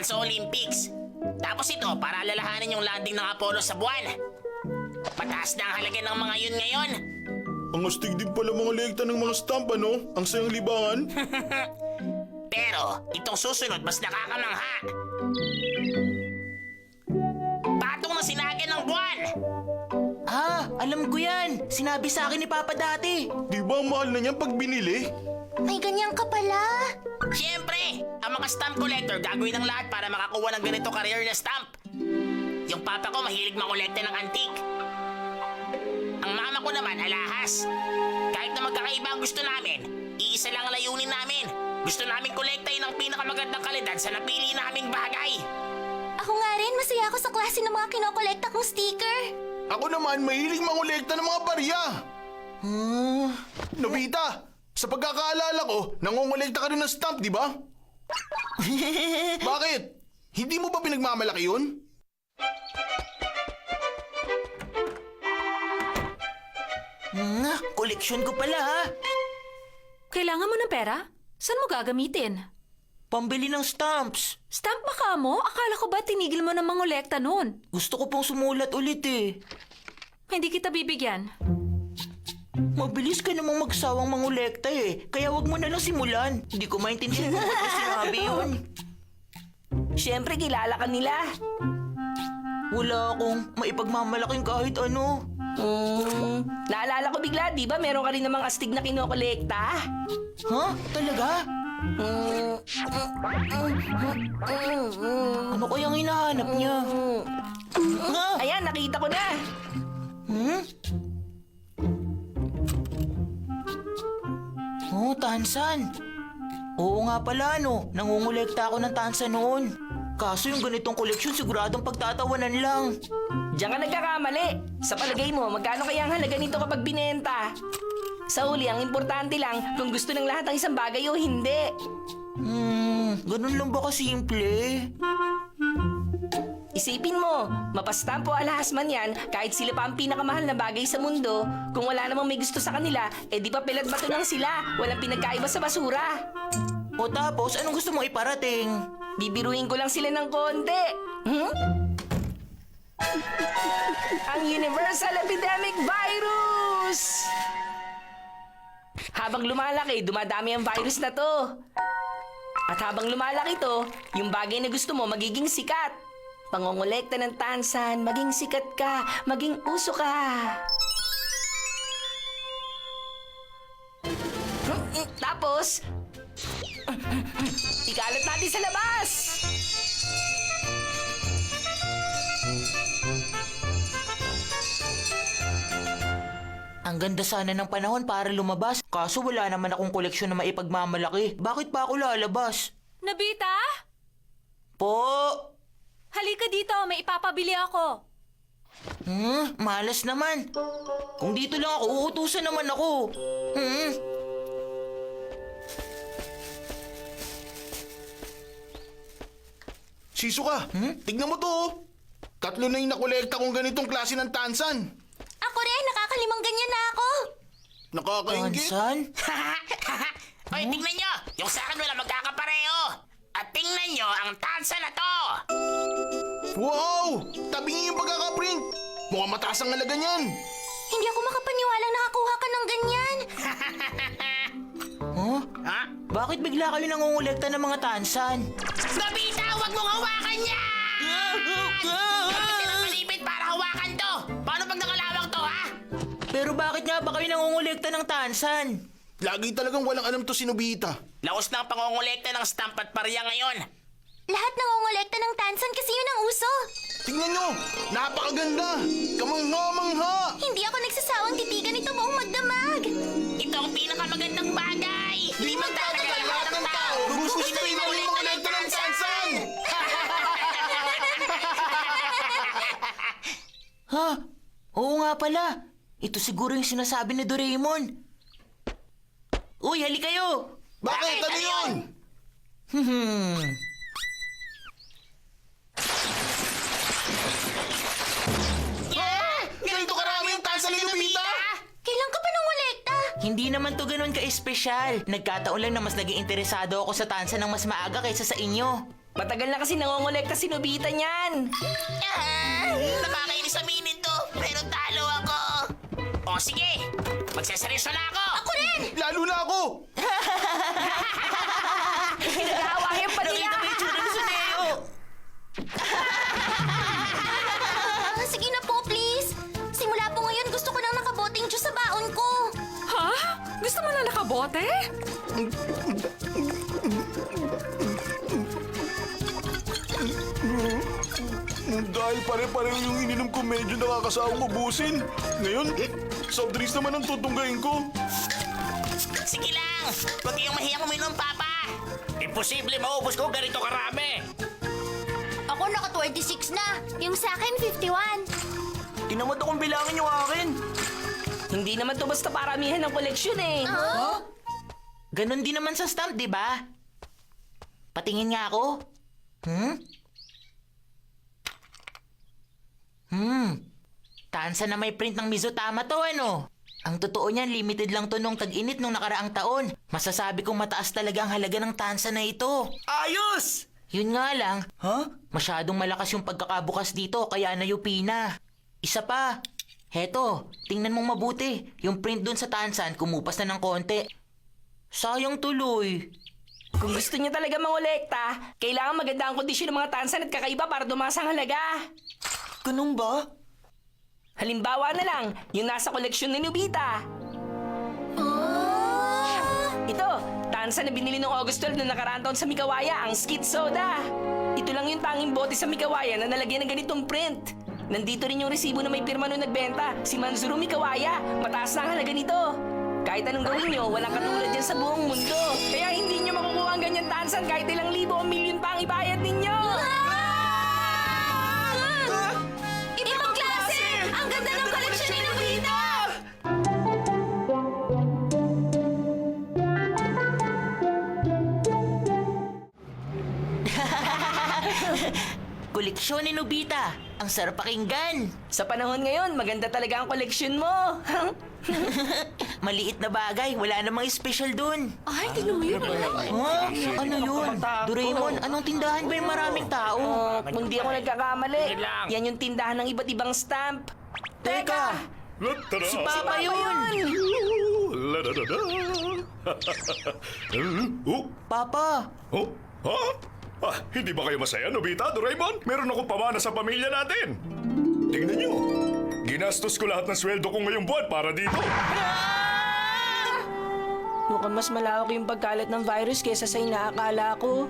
sa Olympics. Tapos ito, para alalahanin yung landing ng Apollo sa buwan. Pataas na ang halaga ng mga yun ngayon. Ang astig din pala mga lekta ng mga stamp, ano? Ang sayang libangan. Pero, itong susunod mas nakakamangha. Patong na sinaga ng buwan. Ah, alam ko yan. Sinabi sa akin ni Papa dati. Di ba ang mahal na niyan pag binili? May ganyan ka pala. Siyempre, ang mga stamp collector gagawin ng lahat para makakuha ng ganito career na stamp. Yung papa ko mahilig makolekta ng antik. Ang mama ko naman alahas. Kahit na magkakaiba ang gusto namin, iisa lang ang layunin namin. Gusto namin kolektahin ang pinakamagandang kalidad sa napili naming bagay. Ako nga rin, masaya ako sa klase ng mga kinokolekta kong sticker. Ako naman mahilig mangolekta ng mga barya. Nobita, sa pagkakaalala ko, nangongolekta ka rin ng stamp, di ba? Bakit? Hindi mo ba pinagmamalaki yun? Koleksyon ko pala ha. Kailangan mo ng pera? Saan mo gagamitin? Pambili ng stamps. Stamp ba ka mo? Akala ko ba tinigil mo na mangolekta noon? Gusto ko pong sumulat ulit eh. Hindi kita bibigyan. Mabilis ka namang magsawang mangolekta eh. Kaya wag mo na lang simulan. Hindi ko maintindihan kung bakit sinabi yun. Siyempre, kilala ka nila. Wala akong maipagmamalaking kahit ano. Naalala ko bigla, di ba meron ka rin namang astig na kinokolekta? Ha? Talaga? Ano kayang hinahanap niya? Ha? Ayan, nakita ko na. Oh, tansan. Oo nga pala, no. Nangungulekta ako ng tansan noon. Kaso yung ganitong koleksyon siguradong pagtatawanan lang. Diyan ka nagkakamali. Sa palagay mo, magkano kaya ang halaga nito kapag binenta? Sa huli, ang importante lang kung gusto ng lahat ng isang bagay o hindi. Ganun lang ba kasimple? Isipin mo, mapastampo alahas man yan, kahit sila pa ang pinakamahal na bagay sa mundo, kung wala namang may gusto sa kanila, eh di pa pilad bato lang sila, walang pinagkaiba sa basura. O tapos, anong gusto mong iparating? Bibiruin ko lang sila ng konti. Ang Universal Epidemic Virus! Habang lumalaki, dumadami ang virus na to. At habang lumalaki to, yung bagay na gusto mo magiging sikat. Pangongolekta ng tansan, maging sikat ka, maging uso ka. Tapos, ikalat natin sa labas! Ang ganda sana ng panahon para lumabas. Kaso wala naman akong koleksyon na maipagmamalaki. Bakit pa ako lalabas? Nobita? Po! Halika dito, may ipapabili ako. Malas naman. Kung dito lang ako, uutusan naman ako. Shizuka, tignan mo to oh. Tatlo na yung nakolekta kong ganitong klase ng tansan. Ako rin, nakakalimang ganyan na ako. Nakakaingit. Tansan? Hoy, tingnan nyo! Yung sa akin wala magkakapareho! At tingnan nyo ang tansa na to! Wow! Tabingi yung pagkakaprint. Mukhang mataas ang halaga niyan. Hindi ako makapaniwalang nakakuha ka ng ganyan. Huh? Ha? Bakit bigla kayo nangungulekta ng mga tansan? Nobita, huwag mong hawakan yan! Bakit pinapalipit para hawakan to? Paano pag nakalawang to, ha? Pero bakit nga ba kayo nangungulekta ng tansan? Lagi talagang walang alam to si Nobita. Laos na ang pangongolekta ng stamp at parya ngayon. Lahat nangongolekta ng tansan kasi yun ang uso. Tingnan nyo, napakaganda. Kamangha-mangha. Hindi ako nagsasawang titigan ito buong magdamag. Ito ang pinakamagandang bagay! Di magtatagal lahat ng tao. Gusto rin mo yung kolekta ng tansan. Ha? Oo nga pala. Ito siguro yung sinasabi ni Doraemon. Uy, hali kayo! Bakit? Ano yun? Ganito karami yung tansan ni Nobita? Kailan ka pa nangolekta? Hindi naman to ganun ka-espesyal. Nagkataon lang na mas naging interesado ako sa tansa ng mas maaga kaysa sa inyo. Matagal na kasi nangongolekta si Nobita niyan. Nakakainis aminin to, pero talo ako. O sige, magseseryoso na ako. Ako rin! Lalo na ako! Pinag-aawayan pa nila. Sige na po, please. Simula po ngayon, gusto ko nang nakaboteng juice sa baon ko. Ha? Gusto mo na nakabote? Dahil pare-pareho yung ininom ko medyo nakakasawang ubusin. Ngayon, soft drinks naman ang tutunggain ko. Sige lang, huwag kayong mahiyang uminom, Papa. Imposible maubos ko ganito karami. Ako naka 26 na. Yung sa akin, 51. Tinamad akong bilangin yung akin. Hindi naman to basta paramihan ng koleksyon eh. Ganon din naman sa stamp, di ba? Patingin nga ako. Tansa na may print ng Mizutama to, ano? Ang totoo niyan, limited lang to nung tag-init nung nakaraang taon. Masasabi kong mataas talaga ang halaga ng tansa na ito. Ayos! Yun nga lang, Ha? masyadong malakas yung pagkakabukas dito kaya nayupi na. Isa pa, heto, tingnan mong mabuti. Yung print dun sa tansan, kumupas na ng konti. Sayang tuloy. Kung gusto niyo talaga mangolekta, kailangan maganda ang kondisyon ng mga tansan at kakaiba para dumasa ang halaga. Ganun ba? Halimbawa na lang, yung nasa koleksyon ni Nobita. Ito, tansa na binili ng August 12 na nakaraan taon sa Mikawaya, ang Skid Soda. Ito lang yung tanging bote sa Mikawaya na nalagyan ng ganitong print. Nandito rin yung resibo na may pirma nung nagbenta, si Manzuru Mikawaya. Mataas na ang halaga nito. Kahit anong gawin nyo, walang katulad dyan sa buong mundo. Kaya hindi nyo makukuha ang ganyan tansan kahit ilang libo o milyon pa ang ibayad ninyo. Ibang klase! Ang ganda ng koleksyon ni Nobita! Koleksyon ni Nobita. Ang sarap pakinggan. Sa panahon ngayon, maganda talaga ang koleksyon mo. Maliit na bagay, wala namang special dun. Ay, tingnan mo yun. Ha? Ano yun? Doraemon, anong tindahan ba yung maraming tao? Kung di ako nagkakamali, yan yung tindahan ng iba't ibang stamp. Teka, si Papa yun. Papa, Oh? Ha? Ah, hindi ba kayo masaya, Nobita, Doraemon? Meron akong pamana sa pamilya natin. Tingnan niyo. Ginastos ko lahat ng sweldo ko ngayong buwan para dito. Mukhang mas malawak yung pagkalat ng virus kesa sa inaakala ko.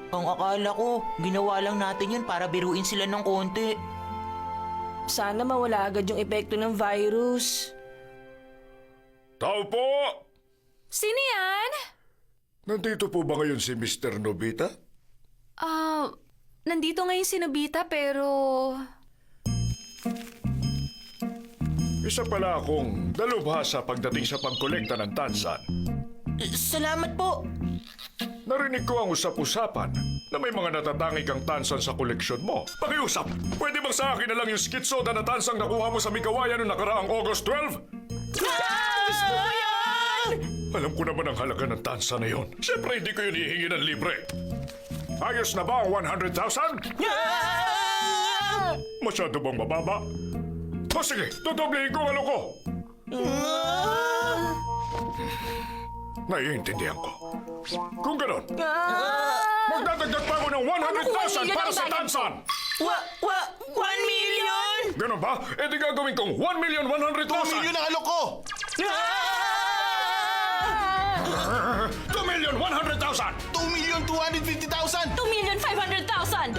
ang akala ko, ginawa lang natin yun para biruin sila ng konti. Sana mawala agad yung epekto ng virus. Tao po! Sino yan? Nandito po ba ngayon si Mr. Nobita? Nandito ngayon si Nobita pero... Isa pala akong dalubhasa pagdating sa pagkolekta ng tansan. Salamat po. Narinig ko ang usap-usapan na may mga natatangi kang tansan sa koleksyon mo. Pakiusap, pwede bang sa akin na lang yung skid soda na tansang nakuha mo sa Mikawaya noong nakaraang August 12? Alam ko naman ang halaga ng tansa na yun. Siyempre hindi ko yun hihingi ng libre. Ayos na ba ang 100,000? Masyado bang mababa? O sige, tudoblihin ko ang ano ko. Naiintindihan ko. Kung ganon, magdadagdag pa ako ng 100,000 para sa tansan! 1 million! Ganon ba? E di gagawin kong 1,100,000! 2 million ang alok ko! 2,100,000! 2,250,000! 2,500,000! 3,150,000!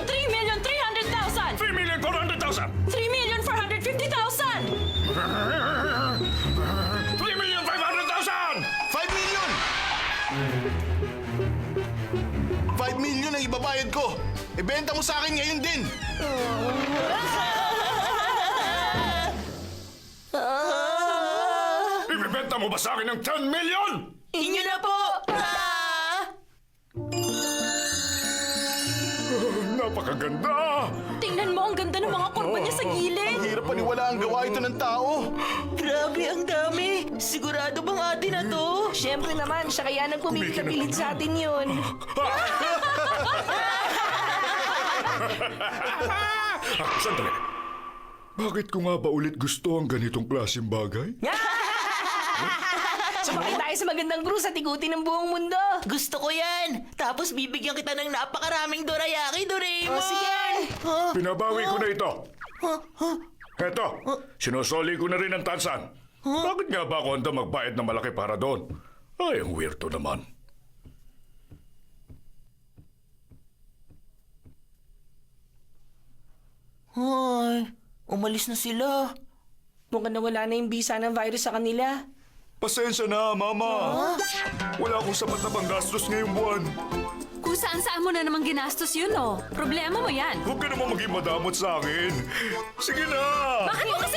3,300,000! 3,400,000! 3,450,000! 3,500,000! 5 million! 5 million ang ibabayad ko. Ibenta mo sa akin ngayon din. Ibibenta mo ba sa akin ng 10 million? Inyo na po! Napakaganda! Tingnan mo, ang ganda ng mga kurba niya sa gilid. Hirap paniwala ang gawa ito ng tao. Grabe, ang dami! Sigurado bang atin na to? Siyempre naman, siya kaya nagpumilit na pilit sa atin yun. Sandali. Bakit ko nga ba ulit gusto ang ganitong klaseng bagay? Sumakay tayo sa magandang cruise at ikutin ng buong mundo. Gusto ko yan! Tapos bibigyan kita ng napakaraming dorayaki, Doraemon! O sige! Pinabawi ko na ito. Eto, sinusoli ko na rin ang tansan. Bakit nga ba ako handa magbayad na malaki para doon? Ay, ang weirdo naman. Ay, umalis na sila. Mukhang nawala na yung bisa ng virus sa kanila. Pasensya na, Mama. Wala akong sapat na panggastos ngayong buwan. Kung saan-saan mo na naman ginastos yun, oh. Problema mo yan. Huwag ka naman maging madamot sa akin. Sige na! Bakit mo kasi